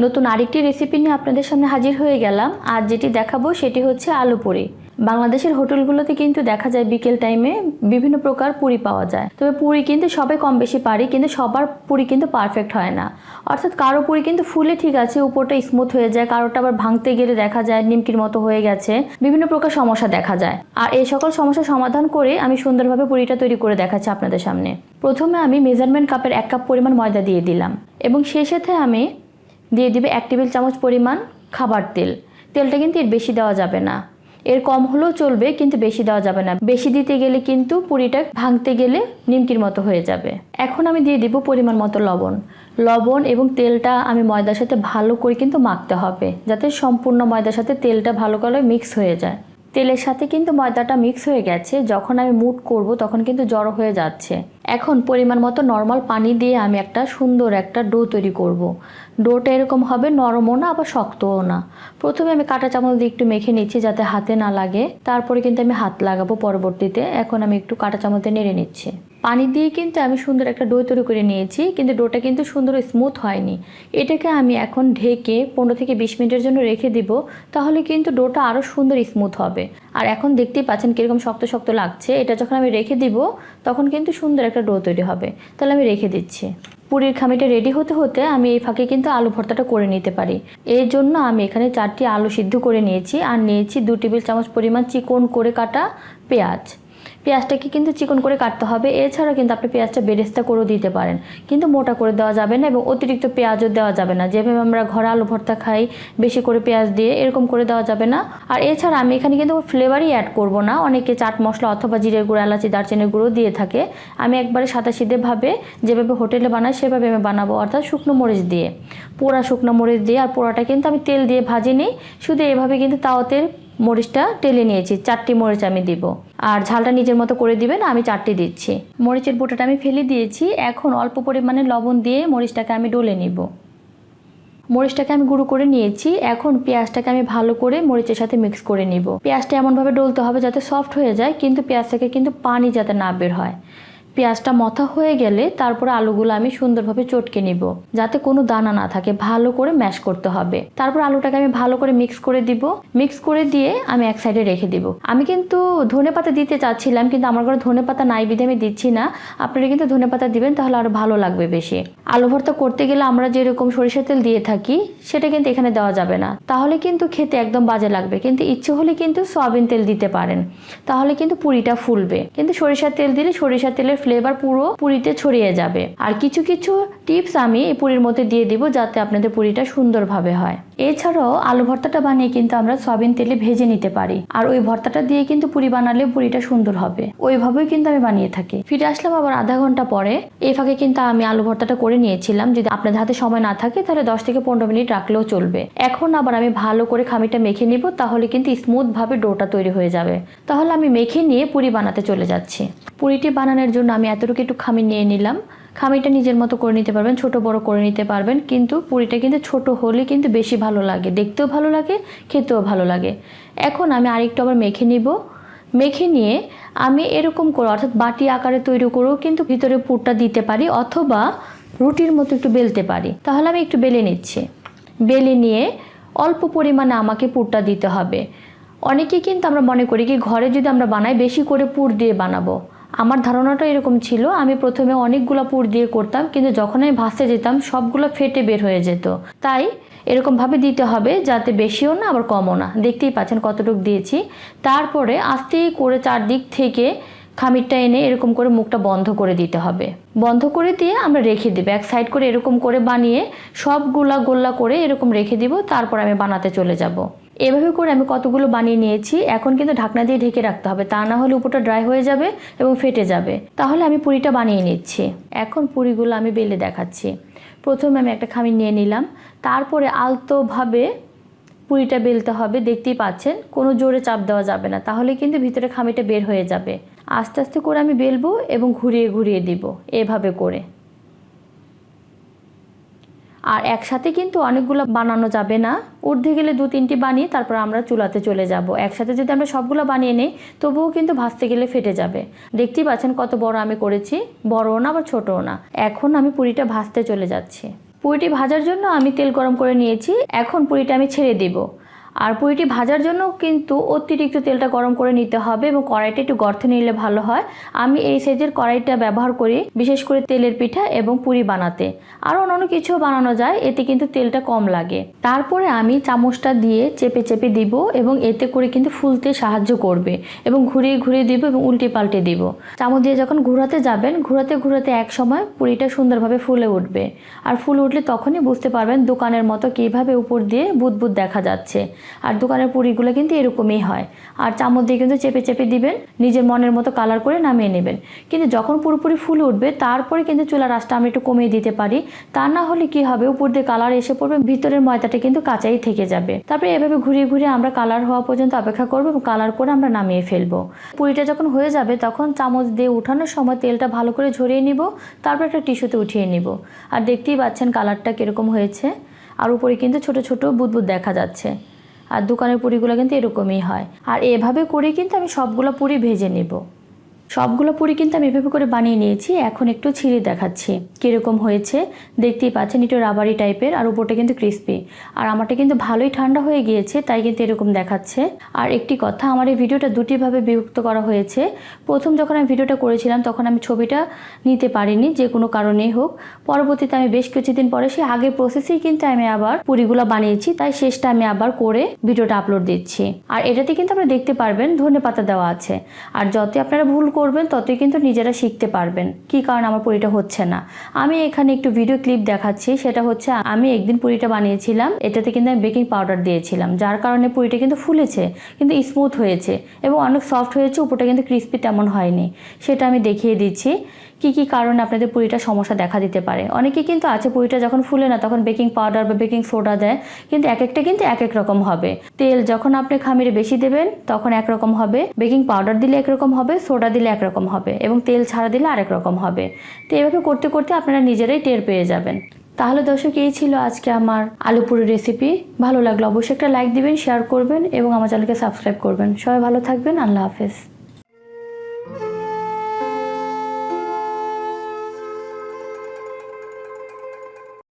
নতুন আরেকটি রেসিপি নিয়ে আপনাদের সামনে হাজির হয়ে গেলাম। আর যেটি দেখাবো সেটি হচ্ছে আলু পুরি। বাংলাদেশের হোটেলগুলোতে কিন্তু দেখা যায় বিকেল টাইমে বিভিন্ন প্রকার পুরি পাওয়া যায়। তবে পুরি কিন্তু সবাই কম বেশি পারি, কিন্তু সবার পুরি কিন্তু পারফেক্ট হয় না। অর্থাৎ কারো পুরি কিন্তু ফুলে ঠিক আছে, উপরটা স্মুথ হয়ে যায়, কারোটা আবার ভাঙতে গেলে দেখা যায় নিমকির মতো হয়ে গেছে, বিভিন্ন প্রকার সমস্যা দেখা যায়। আর এই সকল সমস্যার সমাধান করে আমি সুন্দরভাবে পুরিটা তৈরি করে দেখাচ্ছি আপনাদের সামনে। প্রথমে আমি মেজারমেন্ট কাপের 1 কাপ পরিমাণ ময়দা দিয়ে দিলাম এবং সেই সাথে আমি দিয়ে দিবে 1 টেবিল চামচ পরিমাণ খাবার তেল। তেলটা কিন্তু এর বেশি দেওয়া যাবে না, এর কম হলেও চলবে, কিন্তু বেশি দেওয়া যাবে না। বেশি দিতে গেলে কিন্তু পুরিটা ভাঙতে গেলে নিমকির মতো হয়ে যাবে। এখন আমি দিয়ে দিব পরিমাণ মতো লবণ এবং তেলটা আমি ময়দার সাথে ভালো করে কিন্তু মাখতে হবে, যাতে সম্পূর্ণ ময়দার সাথে তেলটা ভালো করে মিক্স হয়ে যায়। তেলের সাথে কিন্তু ময়দাটা মিক্স হয়ে গেছে, যখন আমি মুট করব তখন কিন্তু জড়ো হয়ে যাচ্ছে। এখন পরিমাণ মতো নর্মাল পানি দিয়ে আমি একটা সুন্দর একটা ডো তৈরি করব। ডোটা এরকম হবে, নরমও না আবার শক্তও না। প্রথমে আমি কাঁটা চামচ দিয়ে একটু মেখে নিচ্ছি যাতে হাতে না লাগে, তারপরে কিন্তু আমি হাত লাগাবো পরবর্তীতে। এখন আমি একটু কাঁটা চামচ দিয়ে নেড়ে নিচ্ছি। পানি দিয়ে কিন্তু আমি সুন্দর একটা ডো তৈরি করে নিয়েছি, কিন্তু ডোটা কিন্তু সুন্দর স্মুথ হয়নি। এটাকে আমি এখন ঢেকে 15 থেকে 20 মিনিটের জন্য রেখে দিব, তাহলে কিন্তু ডোটা আরও সুন্দর স্মুথ হবে। আর এখন দেখতেই পাচ্ছেন কীরকম শক্ত শক্ত লাগছে। এটা যখন আমি রেখে দিব তখন কিন্তু সুন্দর একটা ডো তৈরি হবে। তাহলে আমি রেখে দিচ্ছি। পুরির খামিটা রেডি হতে হতে আমি এই ফাঁকে কিন্তু আলু ভর্তাটা করে নিতে পারি। এর জন্য আমি এখানে 4টি আলু সিদ্ধ করে নিয়েছি, আর নিয়েছি 2 টেবিল চামচ পরিমাণ চিকন করে কাটা পেঁয়াজ। পেঁয়াজটাকে কিন্তু চিকন করে কাটতে হবে। এছাড়াও কিন্তু আপনি পেঁয়াজটা বেরেস্তা করেও দিতে পারেন, কিন্তু মোটা করে দেওয়া যাবে না এবং অতিরিক্ত পেঁয়াজও দেওয়া যাবে না। যেভাবে আমরা ঘরে আলু ভর্তা খাই বেশি করে পেঁয়াজ দিয়ে, এরকম করে দেওয়া যাবে না। আর এছাড়া আমি এখানে কিন্তু ফ্লেভারই অ্যাড করব না। অনেকে চাট মশলা অথবা জিরের গুঁড়ো, এলাচি, দারচিনির গুঁড়ো দিয়ে থাকে। আমি একবারে সাদাসিধেভাবে যেভাবে হোটেলে বানাই সেভাবে আমি বানাবো, অর্থাৎ শুকনো মরিচ দিয়ে, পোড়া শুকনো মরিচ দিয়ে। আর পোড়াটা কিন্তু আমি তেল দিয়ে ভাজিনি, শুধু এভাবে কিন্তু তাওয়াতে মরিচটা টেলে নিয়েছি। 4টি মরিচ আমি দিব, আর ঝালটা নিজের মতো করে দিবেন। আমি 4টি দিচ্ছি। মরিচের বোঁটাটা আমি ফেলে দিয়েছি। এখন অল্প পরিমাণে লবণ দিয়ে মরিচটাকে আমি ডলে নিব। মরিচটাকে আমি গুঁড়ো করে নিয়েছি। এখন পেঁয়াজটাকে আমি ভালো করে মরিচের সাথে মিক্স করে নিব। পেঁয়াজটা এমনভাবে ডলতে হবে যাতে সফট হয়ে যায়, কিন্তু পেঁয়াজ থেকে কিন্তু পানি যাতে না বের হয়। পেঁয়াজটা মথা হয়ে গেলে তারপরে আলুগুলো আমি সুন্দরভাবে চটকে নিব, যাতে কোনো দানা না থাকে। ভালো করে ম্যাশ করতে হবে। তারপর আলুটাকে আমি ভালো করে মিক্স করে দিব। মিক্স করে দিয়ে আমি এক সাইডে রেখে দিব। আমি কিন্তু ধনেপাতা দিতে চাচ্ছিলাম, কিন্তু আমার ঘরে ধনেপাতা নাই বিধে আমি দিচ্ছি না। আপনারা কিন্তু ধনেপাতা দিবেন, তাহলে আরও ভালো লাগবে বেশি। আলু ভর্তা করতে গেলে আমরা যেরকম সরিষার তেল দিয়ে থাকি সেটা কিন্তু এখানে দেওয়া যাবে না, তাহলে কিন্তু খেতে একদম বাজে লাগবে। কিন্তু ইচ্ছে হলে কিন্তু সয়াবিন তেল দিতে পারেন, তাহলে কিন্তু পুরিটা ফুলবে। কিন্তু সরিষার তেল দিলে সরিষার তেলের ফ্লেভার পুরো পুরিতে ছড়িয়ে যাবে। আর কিছু কিছু টিপস আমি এই পুরির মধ্যে দিয়ে দিব, যাতে আপনাদের পুরিটা সুন্দরভাবে হয়। এছাড়াও আলু ভর্তাটা বানিয়ে কিন্তু আমরা সয়াবিন তেলে ভেজে নিতে পারি, আর ওই ভর্তাটা দিয়ে কিন্তু পুরি বানালে পুরিটা সুন্দর হবে। ওইভাবেই কিন্তু আমি বানিয়ে থাকি। ফিরে আসলাম আবার আধা ঘন্টা পরে। এই ফাঁকে কিন্তু আমি আলু ভর্তাটা করে নিয়েছিলাম। যদি আপনাদের হাতে সময় না থাকে তাহলে 10 থেকে 15 মিনিট রাখলেও চলবে। এখন আবার আমি ভালো করে খামিটা মেখে নিব, তাহলে কিন্তু স্মুথভাবে ডোটা তৈরি হয়ে যাবে। তাহলে আমি মেখে নিয়ে পুরি বানাতে চলে যাচ্ছি। পুরিটি বানানোর জন্য আমি এতটুকু একটু খামি নিয়ে নিলাম। খামিটা নিজের মতো করে নিতে পারবেন, ছোট বড় করে নিতে পারবেন, কিন্তু পুরিটা কিন্তু ছোট হলে কিন্তু বেশি ভালো লাগে, দেখতেও ভালো লাগে, খেতেও ভালো লাগে। এখন আমি আরেকটু আবার মেখে নিব। মেখে নিয়ে আমি এরকম করে, অর্থাৎ বাটি আকারে তৈরি করেও কিন্তু ভিতরে পুরটা দিতে পারি, অথবা রুটির মতো একটু বেলতে পারি। তাহলে আমি একটু বেলে নিচ্ছি। বেলে নিয়ে অল্প পরিমাণে আমাকে পুরটা দিতে হবে। অনেকেই কিন্তু আমরা মনে করি কি ঘরে যদি আমরা বানাই বেশি করে পুর দিয়ে বানাবো। আমার ধারণাটা এরকম ছিল। আমি প্রথমে অনেকগুলো পুর দিয়ে করতাম, কিন্তু যখন আমি ভাজতে যেতাম সবগুলো ফেটে বের হয়ে যেত। তাই এরকমভাবে দিতে হবে, যাতে বেশিও না আবার কমও না। দেখতেই পাচ্ছেন কতটুকু দিয়েছি। তারপরে আস্তে করে চারদিক থেকে খামিরটা এনে এরকম করে মুখটা বন্ধ করে দিতে হবে। বন্ধ করে দিয়ে আমরা রেখে দেব। এক সাইড করে এরকম করে বানিয়ে সবগুলা গোল্লা করে এরকম রেখে দিব। তারপর আমি বানাতে চলে যাব। এভাবে করে আমি কতগুলো বানিয়ে নিয়েছি। এখন কিন্তু ঢাকনা দিয়ে ঢেকে রাখতে হবে, তা না হলে উপরটা ড্রাই হয়ে যাবে এবং ফেটে যাবে। তাহলে আমি পুরিটা বানিয়ে নিচ্ছি। এখন পুরিগুলো আমি বেলে দেখাচ্ছি। প্রথমে আমি একটা খামির নিয়ে নিলাম, তারপরে আলতোভাবে পুরিটা বেলতে হবে। দেখতেই পাচ্ছেন কোনো জোরে চাপ দেওয়া যাবে না, তাহলে কিন্তু ভিতরে খামিটা বের হয়ে যাবে। আস্তে আস্তে করে আমি বেলবো এবং ঘুরিয়ে ঘুরিয়ে দিব এভাবে করে। আর একসাথে কিন্তু অনেকগুলো বানানো যাবে না, ঊর্ধ্বে গেলে 2-3টি বানিয়ে তারপর আমরা চুলাতে চলে যাব। একসাথে যদি আমরা সবগুলো বানিয়ে নিই তবুও কিন্তু ভাজতে গেলে ফেটে যাবে। দেখতেই পাচ্ছেন কত বড় আমি করেছি, বড়ও না বা ছোটও না। এখন আমি পুরিটা ভাজতে চলে যাচ্ছি। পুরিটি ভাজার জন্য আমি তেল গরম করে নিয়েছি, এখন পুরিটা আমি ছেড়ে দিব। আর পুরিটি ভাজার জন্য কিন্তু অতিরিক্ত তেলটা গরম করে নিতে হবে এবং কড়াইটা একটু গর্তে নিলে ভালো হয়। আমি এই সাইজের কড়াইটা ব্যবহার করি বিশেষ করে তেলের পিঠা এবং পুরি বানাতে। আর অন্যান্য কিছুও বানানো যায়, এতে কিন্তু তেলটা কম লাগে। তারপরে আমি চামচটা দিয়ে চেপে চেপে দিব এবং এতে করে কিন্তু ফুলতে সাহায্য করবে এবং ঘুরিয়ে ঘুরিয়ে দিব এবং উল্টে পাল্টে দিব। চামচ দিয়ে যখন ঘোরাতে যাবেন, ঘোরাতে ঘোরাতে এক সময় পুরিটা সুন্দরভাবে ফুলে উঠবে। আর ফুলে উঠলে তখনই বুঝতে পারবেন দোকানের মতো কীভাবে উপর দিয়ে বুদবুদ দেখা যাচ্ছে। আর দোকানের পুরিগুলো কিন্তু এরকমই হয়। আর চামচ দিয়ে কিন্তু চেপে চেপে দিবেন, নিজের মনের মতো কালার করে নামিয়ে নেবেন। কিন্তু যখন পুরোপুরি ফুলে উঠবে তারপরে কিন্তু চুলার আঁচটা আমরা একটু কমিয়ে দিতে পারি। তা না হলে কি হবে, উপর দিয়ে কালার এসে পড়বে, ভিতরের ময়দাটা কিন্তু কাঁচাই থেকে যাবে। তারপরে এভাবে ঘুরিয়ে ঘুরিয়ে আমরা কালার হওয়া পর্যন্ত অপেক্ষা করবো এবং কালার করে আমরা নামিয়ে ফেলবো। পুরিটা যখন হয়ে যাবে তখন চামচ দিয়ে উঠানোর সময় তেলটা ভালো করে ঝরিয়ে নিব, তারপর একটা টিস্যুতে উঠিয়ে নিব। আর দেখতেই পাচ্ছেন কালারটা কীরকম হয়েছে। আর উপরে কিন্তু ছোট ছোট বুদবুদ দেখা যাচ্ছে। আর দোকানের পুরিগুলো কিন্তু এরকমই হয়। আর এভাবে করে কিন্তু আমি সবগুলো পুরি ভেজে নেব। সবগুলো পুরি কিন্তু আমি এভাবে করে বানিয়ে নিয়েছি। এখন একটু ছিঁড়ে দেখাচ্ছি কীরকম হয়েছে। দেখতেই পাচ্ছেন একটু রাবারি টাইপের, আর উপরটা কিন্তু ক্রিস্পি। আর আমারটা কিন্তু ভালোই ঠান্ডা হয়ে গিয়েছে, তাই কিন্তু এরকম দেখাচ্ছে। আর একটি কথা, আমার এই ভিডিওটা দুটিভাবে বিভক্ত করা হয়েছে। প্রথম যখন আমি ভিডিওটা করেছিলাম তখন আমি ছবিটা নিতে পারিনি, যে কোনো কারণেই হোক। পরবর্তীতে আমি বেশ কিছুদিন পরে সেই আগের প্রসেসেই কিন্তু আমি আবার পুরিগুলো বানিয়েছি, তাই শেষটা আমি আবার করে ভিডিওটা আপলোড দিচ্ছি। আর এটাতে কিন্তু আপনারা দেখতে পারবেন ধনেপাতা দেওয়া আছে। আর যতই আপনারা ভুল করবেন ততই কিন্তু নিজেরা শিখতে পারবেন কি কারণে আমার পুরিটা হচ্ছে না। আমি এখানে একটু ভিডিও ক্লিপ দেখাচ্ছি। সেটা হচ্ছে আমি একদিন পুরিটা বানিয়েছিলাম, এটাতে কিন্তু আমি বেকিং পাউডার দিয়েছিলাম, যার কারণে পুরিটা কিন্তু ফুলেছে, কিন্তু স্মুথ হয়েছে এবং অনেক সফট হয়েছে, উপরটা কিন্তু ক্রিস্পি তেমন হয়নি। সেটা আমি দেখিয়ে দিচ্ছি কি কি কারণে আপনাদের পুরিটা সমস্যা দেখা দিতে পারে। অনেকে কিন্তু আছে পুরিটা যখন ফুলে না তখন বেকিং পাউডার বা বেকিং সোডা দেয়, কিন্তু এক একটা কিন্তু এক এক রকম হবে। তেল যখন আপনি খামিরে বেশি দেবেন তখন একরকম হবে, বেকিং পাউডার দিলে একরকম হবে, সোডা দিলে একরকম হবে এবং তেল ছাড়া দিলে আরেক রকম হবে। তো এভাবে করতে করতে আপনারা নিজেরাই টের পেয়ে যাবেন। তাহলে দর্শক, এই ছিল আজকে আমার আলু পুরি রেসিপি। ভালো লাগলো অবশ্যই একটা লাইক দিবেন, শেয়ার করবেন এবং আমার চ্যানেলকে সাবস্ক্রাইব করবেন। সবাই ভালো থাকবেন। আল্লাহ হাফেজ।